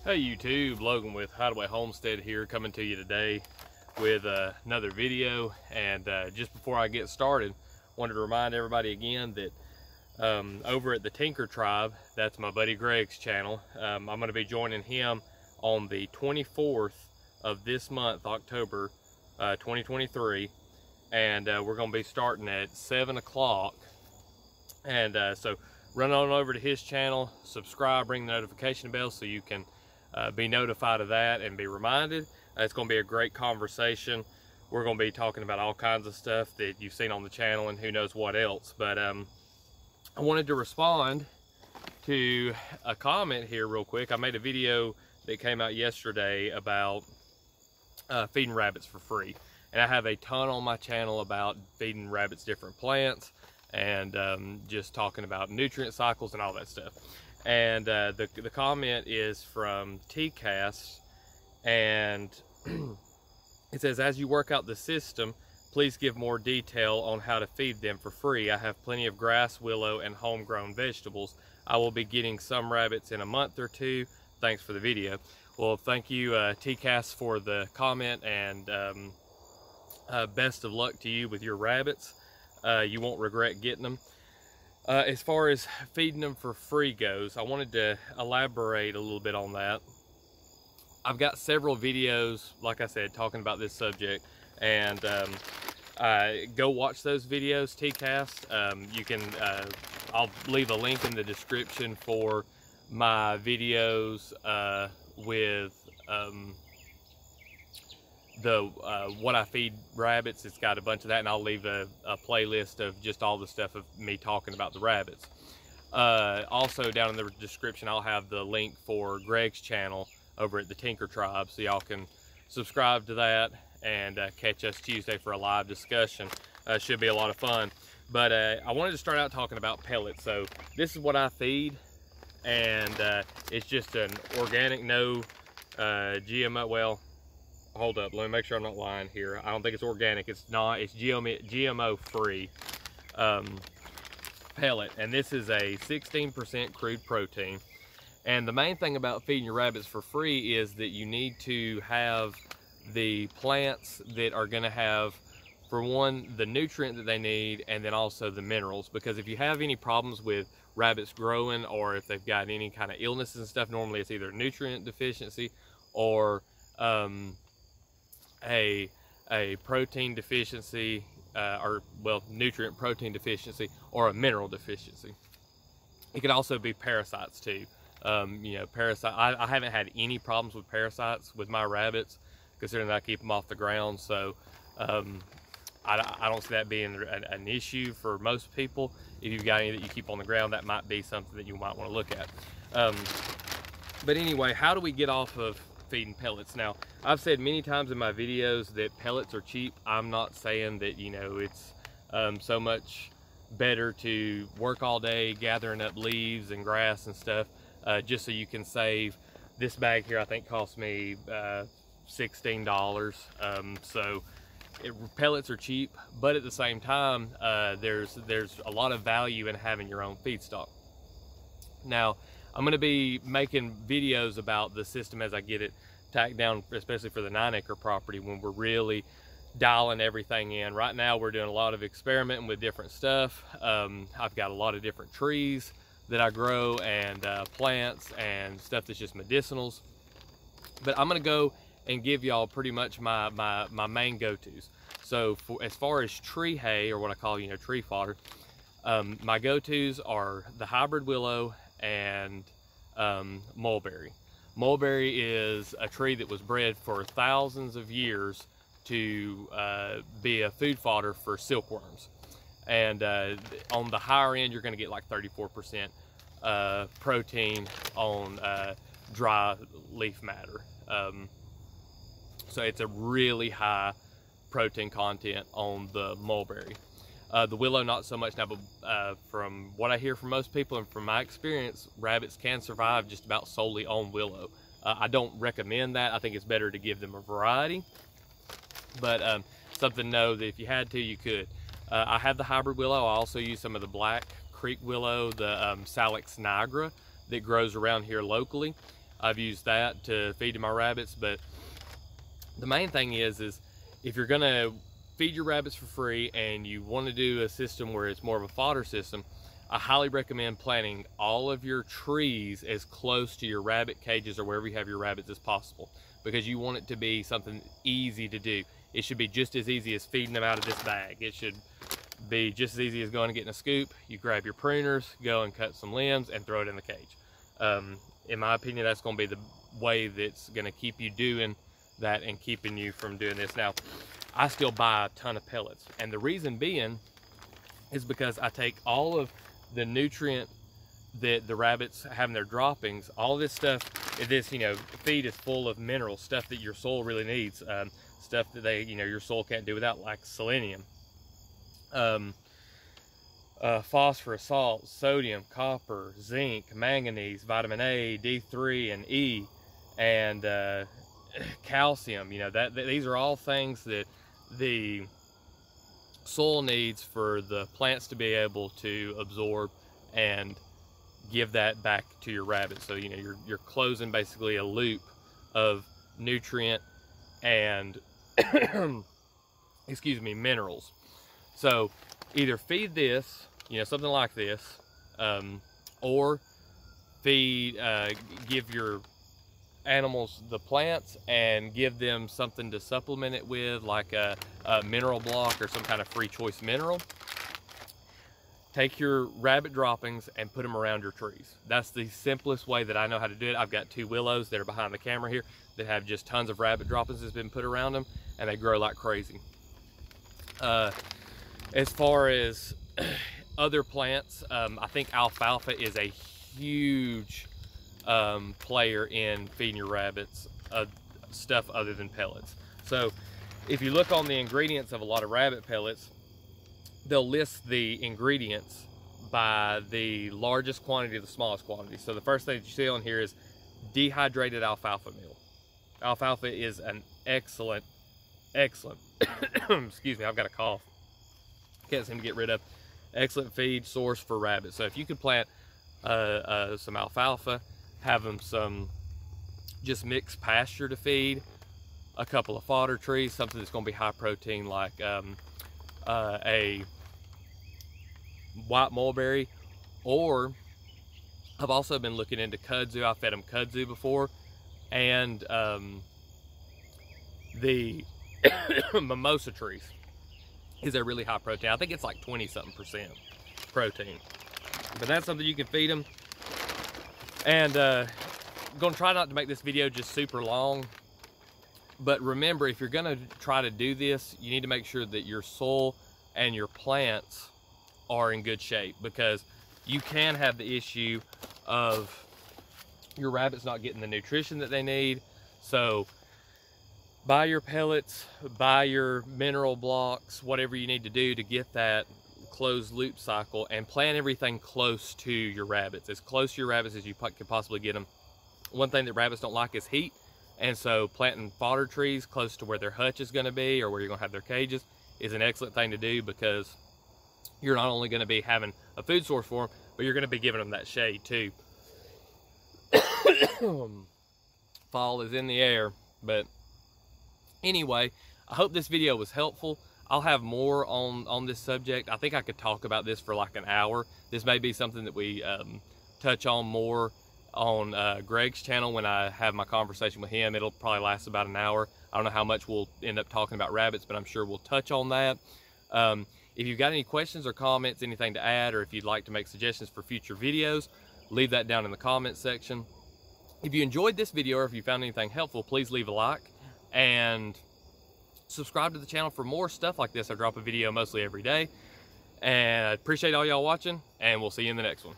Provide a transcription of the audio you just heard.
Hey YouTube, Logan with Hideaway Homestead here, coming to you today with another video. And just before I get started, wanted to remind everybody again that over at the Tinker Tribe, that's my buddy Greg's channel, I'm going to be joining him on the 24th of this month, October 2023, and we're going to be starting at 7 o'clock. And so run on over to his channel, subscribe, ring the notification bell so you can be notified of that and be reminded. It's going to be a great conversation. We're going to be talking about all kinds of stuff that you've seen on the channel and who knows what else. But I wanted to respond to a comment here real quick. I made a video that came out yesterday about feeding rabbits for free. And I have a ton on my channel about feeding rabbits different plants and just talking about nutrient cycles and all that stuff. And the comment is from TCast, and it says, as you work out the system, please give more detail on how to feed them for free. I have plenty of grass, willow, and homegrown vegetables. I will be getting some rabbits in a month or two. Thanks for the video. Well, thank you, TCast, for the comment, and best of luck to you with your rabbits. You won't regret getting them. As far as feeding them for free goes, I wanted to elaborate a little bit on that. I've got several videos, like I said, talking about this subject, and go watch those videos, TCast. You can, I'll leave a link in the description for my videos with what I feed rabbits. It's got a bunch of that, and I'll leave a playlist of just all the stuff of me talking about the rabbits. Also down in the description, I'll have the link for Greg's channel over at the Tinker Tribe, so y'all can subscribe to that and catch us Tuesday for a live discussion. Should be a lot of fun. But I wanted to start out talking about pellets. So this is what I feed, and it's just an organic, no GMO, well, hold up, let me make sure I'm not lying here. I don't think it's organic. It's not. It's GMO free pellet, and this is a 16% crude protein. And the main thing about feeding your rabbits for free is that you need to have the plants that are going to have, for one, the nutrient that they need, and then also the minerals. Because if you have any problems with rabbits growing, or if they've got any kind of illnesses and stuff, normally it's either nutrient deficiency or a protein deficiency, or well, nutrient protein deficiency, or a mineral deficiency. It could also be parasites too. You know, I haven't had any problems with parasites with my rabbits, considering that I keep them off the ground. So I don't see that being an issue for most people. If you've got any that you keep on the ground, that might be something that you might want to look at. But anyway, how do we get off of feeding pellets? Now, I've said many times in my videos that pellets are cheap. I'm not saying that, you know, it's so much better to work all day gathering up leaves and grass and stuff just so you can save. This bag here I think cost me $16. So pellets are cheap, but at the same time there's a lot of value in having your own feedstock. Now, I'm going to be making videos about the system as I get it tacked down, especially for the 9-acre property, when we're really dialing everything in. Right now we're doing a lot of experimenting with different stuff. I've got a lot of different trees that I grow, and plants and stuff that's just medicinals. But I'm going to go and give y'all pretty much my main go-tos. So as far as tree hay, or what I call, you know, tree fodder, my go-tos are the hybrid willow and mulberry. Mulberry is a tree that was bred for thousands of years to be a food fodder for silkworms. And on the higher end, you're going to get like 34% protein on dry leaf matter. So it's a really high protein content on the mulberry. The willow, not so much now, but from what I hear from most people and from my experience, rabbits can survive just about solely on willow. I don't recommend that. I think it's better to give them a variety, but something to know that if you had to, you could. I have the hybrid willow. I also use some of the Black Creek willow, the Salix nigra, that grows around here locally. I've used that to feed to my rabbits. But the main thing is if you're gonna feed your rabbits for free and you want to do a system where it's more of a fodder system, I highly recommend planting all of your trees as close to your rabbit cages or wherever you have your rabbits as possible, because you want it to be something easy to do. It should be just as easy as feeding them out of this bag. It should be just as easy as going and getting a scoop. You grab your pruners, go and cut some limbs and throw it in the cage. In my opinion, that's going to be the way that's going to keep you doing that and keeping you from doing this. Now, I still buy a ton of pellets, and the reason being is because I take all of the nutrient that the rabbits have in their droppings, all this stuff, this feed is full of minerals, stuff that your soil really needs, stuff that your soil can't do without, like selenium, phosphorus, salt, sodium, copper, zinc, manganese, vitamin A, D3 and E, and calcium. These are all things that the soil needs for the plants to be able to absorb and give that back to your rabbits. So you're closing basically a loop of nutrient and excuse me, minerals. So either feed this, something like this, or give your animals the plants and give them something to supplement it with, like a mineral block or some kind of free choice mineral. Take your rabbit droppings and put them around your trees. That's the simplest way that I know how to do it. I've got 2 willows that are behind the camera here that have just tons of rabbit droppings that's been put around them, and they grow like crazy. As far as other plants, I think alfalfa is a huge player in feeding your rabbits stuff other than pellets. So if you look on the ingredients of a lot of rabbit pellets, they'll list the ingredients by the largest quantity to the smallest quantity. So the first thing that you see on here is dehydrated alfalfa meal. Alfalfa is an excellent excuse me, I've got a cough, can't seem to get rid of, excellent feed source for rabbits. So if you could plant some alfalfa, have them some just mixed pasture to feed, a couple of fodder trees, something that's going to be high protein, like a white mulberry, or I've also been looking into kudzu. I've fed them kudzu before, and the mimosa trees is a really high protein. I think it's like 20-something% protein, but that's something you can feed them. And I'm gonna try not to make this video just super long, but remember, if you're gonna try to do this, you need to make sure that your soil and your plants are in good shape, because you can have the issue of your rabbits not getting the nutrition that they need. So buy your pellets, buy your mineral blocks, whatever you need to do to get that closed loop cycle, and plant everything close to your rabbits, as close to your rabbits as you can possibly get them. One thing that rabbits don't like is heat, and so planting fodder trees close to where their hutch is going to be, or where you're going to have their cages, is an excellent thing to do, because you're not only going to be having a food source for them, but you're going to be giving them that shade too. Fall is in the air. But anyway, I hope this video was helpful. I'll have more on this subject. I think I could talk about this for like an hour. This may be something that we touch on more on Greg's channel when I have my conversation with him. It'll probably last about an hour. I don't know how much we'll end up talking about rabbits, but I'm sure we'll touch on that. If you've got any questions or comments, anything to add, or if you'd like to make suggestions for future videos, leave that down in the comments section. If you enjoyed this video, or if you found anything helpful, please leave a like and subscribe to the channel for more stuff like this. I drop a video mostly every day, and I appreciate all y'all watching, and we'll see you in the next one.